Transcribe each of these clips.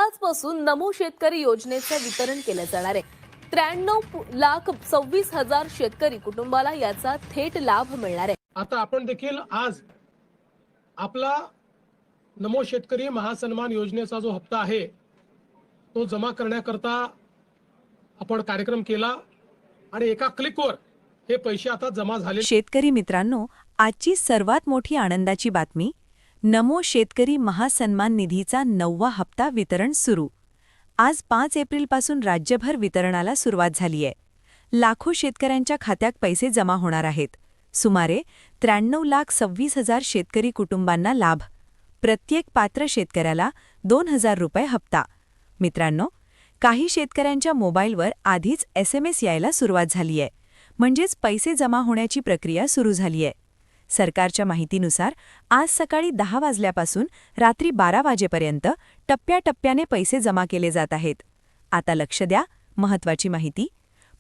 आजपासून नमो शेतकरी योजनेचे वितरण केले जाणार आहे. 93,26,000 शेतकरी कुटुंबाला याचा थेट लाभ मिळणार आहे. आता आपण देखील आज आपला नमो शेतकरी महासन्मान योजनेचा जो हप्ता आहे तो जमा करण्याकरता आपण कार्यक्रम केला आणि एका क्लिकवर हे पैसे आता जमा झाले. शेतकरी मित्रांनो, आजची सर्वात मोठी आनंदाची बातमी, नमो शेतकरी महासन्मान निधीचा 9वा हप्ता वितरण सुरू. आज 5 एप्रिलपासून राज्यभर वितरणाला सुरुवात झाली आहे. लाखो शेतकऱ्यांच्या खात्यात पैसे जमा होणार आहेत. सुमारे 93,26,000 शेतकरी कुटुंबांना लाभ. प्रत्येक पात्र शेतकऱ्याला 2,000 रुपये हप्ता. मित्रांनो, काही शेतकऱ्यांच्या मोबाईलवर आधीच SMS यायला सुरुवात झाली आहे, म्हणजेच पैसे जमा होण्याची प्रक्रिया सुरू झाली आहे. सरकारच्या माहितीनुसार आज सकाळी 10 वाजल्यापासून रात्री 12 वाजेपर्यंत टप्प्याटप्प्याने पैसे जमा केले जात आहेत. आता लक्ष द्या, महत्त्वाची माहिती.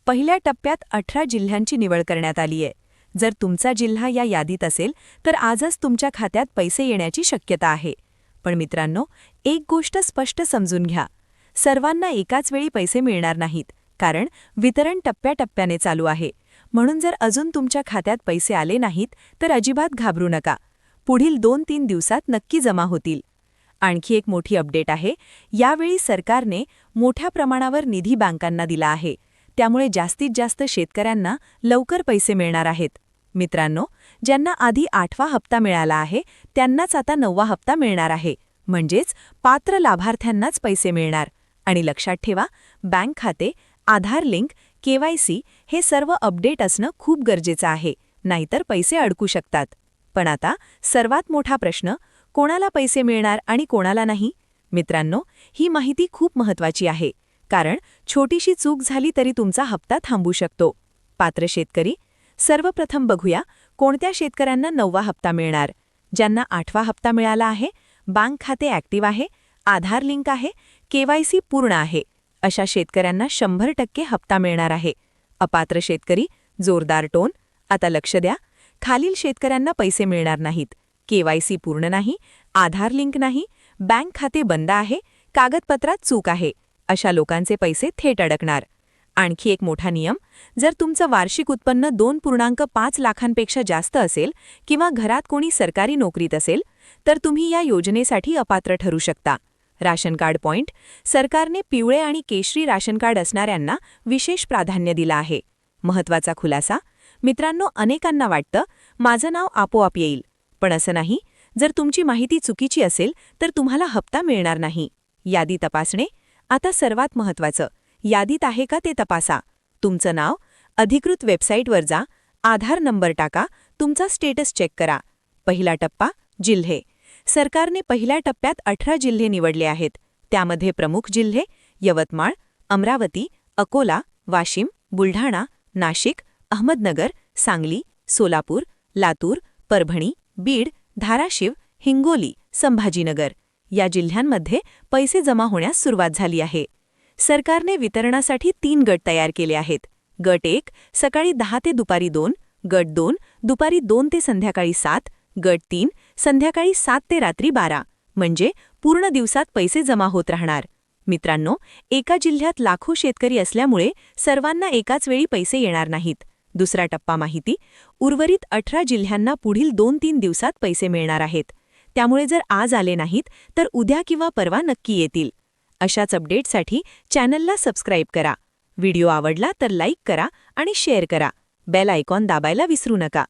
पहिल्या टप्प्यात 18 जिल्ह्यांची निवड करण्यात आली आहे. जर तुमचा जिल्हा या यादीत असेल तर आजच तुमच्या खात्यात पैसे येण्याची शक्यता आहे. पण मित्रांनो, एक गोष्ट स्पष्ट समजून घ्या, सर्वांना एकाच वेळी पैसे मिळणार नाहीत, कारण वितरण टप्प्याटप्प्याने चालू आहे. म्हणून जर अजून तुमच्या खात्यात पैसे आले नाहीत तर अजिबात घाबरू नका. पुढील 2-3 दिवसात नक्की जमा होतील. आणखी एक मोठी अपडेट आहे. यावेळी सरकारने मोठ्या प्रमाणावर निधी बँकांना दिला आहे. त्यामुळे जास्तीत जास्त शेतकऱ्यांना लवकर पैसे मिळणार आहेत. मित्रांनो, ज्यांना आधी 8वा हप्ता मिळाला आहे त्यांनाच आता 9वा हप्ता मिळणार आहे. म्हणजेच पात्र लाभार्थ्यांनाच पैसे मिळणार. आणि लक्षात ठेवा, बँक खाते, आधार लिंक, KYC हे सर्व अपडेट असणं खूप गरजेचं आहे, नाहीतर पैसे अडकू शकतात. पण आता सर्वात मोठा प्रश्न, कोणाला पैसे मिळणार आणि कोणाला नाही? मित्रांनो, ही माहिती खूप महत्त्वाची आहे, कारण छोटीशी चूक झाली तरी तुमचा हप्ता थांबू शकतो. पात्र शेतकरी, सर्वप्रथम बघूया कोणत्या शेतकऱ्यांना 9वा हप्ता मिळणार. ज्यांना 8वा हप्ता मिळाला आहे, बँक खाते ॲक्टिव्ह आहे, आधार लिंक आहे, KYC पूर्ण आहे, अशा शेतकऱ्यांना 100% हप्ता मिळणार आहे. अपात्र शेतकरी, जोरदार टोन. आता लक्ष द्या, खालील शेतकऱ्यांना पैसे मिळणार नाहीत. KYC पूर्ण नाही, आधार लिंक नाही, बँक खाते बंद आहे, कागदपत्रात चूक आहे, अशा लोकांचे पैसे थेट अडकणार. आणखी एक मोठा नियम, जर तुमचं वार्षिक उत्पन्न 2.5 लाखांपेक्षा जास्त असेल किंवा घरात कोणी सरकारी नोकरीत असेल तर तुम्ही या योजनेसाठी अपात्र ठरू शकता. राशन कार्ड पॉइंट, सरकारने पिवळे आणि केशरी राशन कार्ड असणाऱ्यांना विशेष प्राधान्य दिलं आहे. महत्त्वाचा खुलासा, मित्रांनो, अनेकांना वाटतं माझं नाव आपोआप येईल, पण असं नाही. जर तुमची माहिती चुकीची असेल तर तुम्हाला हप्ता मिळणार नाही. यादी तपासणे. आता सर्वात महत्त्वाचं, यादीत आहे का ते तपासा. तुमचं नाव, अधिकृत वेबसाईटवर जा, आधार नंबर टाका, तुमचा स्टेटस चेक करा. पहिला टप्पा, जिल्हे. सरकारने पहिल्या टप्प्यात 18 जिल्हे निवडले आहेत. त्यामध्ये प्रमुख जिल्हे यवतमाळ, अमरावती, अकोला, वाशिम, बुलढाणा, नाशिक, अहमदनगर, सांगली, सोलापूर, लातूर, परभणी, बीड, धाराशिव, हिंगोली, संभाजीनगर या जिल्ह्यांमध्ये पैसे जमा होण्यास सुरुवात झाली आहे. सरकारने वितरणासाठी 3 गट तयार केले आहेत. गट 1 सकाळी 10 ते दुपारी 2, गट 2 दुपारी 2 ते संध्याकाळी 7, गट 3 संध्याकाळी 7 ते रात्री 12, म्हणजे पूर्ण दिवसात पैसे जमा होत राहणार. मित्रांनो, एका जिल्ह्यात लाखो शेतकरी असल्यामुळे सर्वांना एकाच वेळी पैसे येणार नाहीत. दुसरा टप्पा माहिती, उर्वरित 18 जिल्ह्यांना पुढील 2-3 दिवसात पैसे मिळणार आहेत. त्यामुळे जर आज आले नाहीत तर उद्या किंवा परवा नक्की येतील. अशाच अपडेटसाठी चॅनलला सबस्क्राईब करा. व्हिडिओ आवडला तर लाईक करा आणि शेअर करा. बेल आयकॉन दाबायला विसरू नका.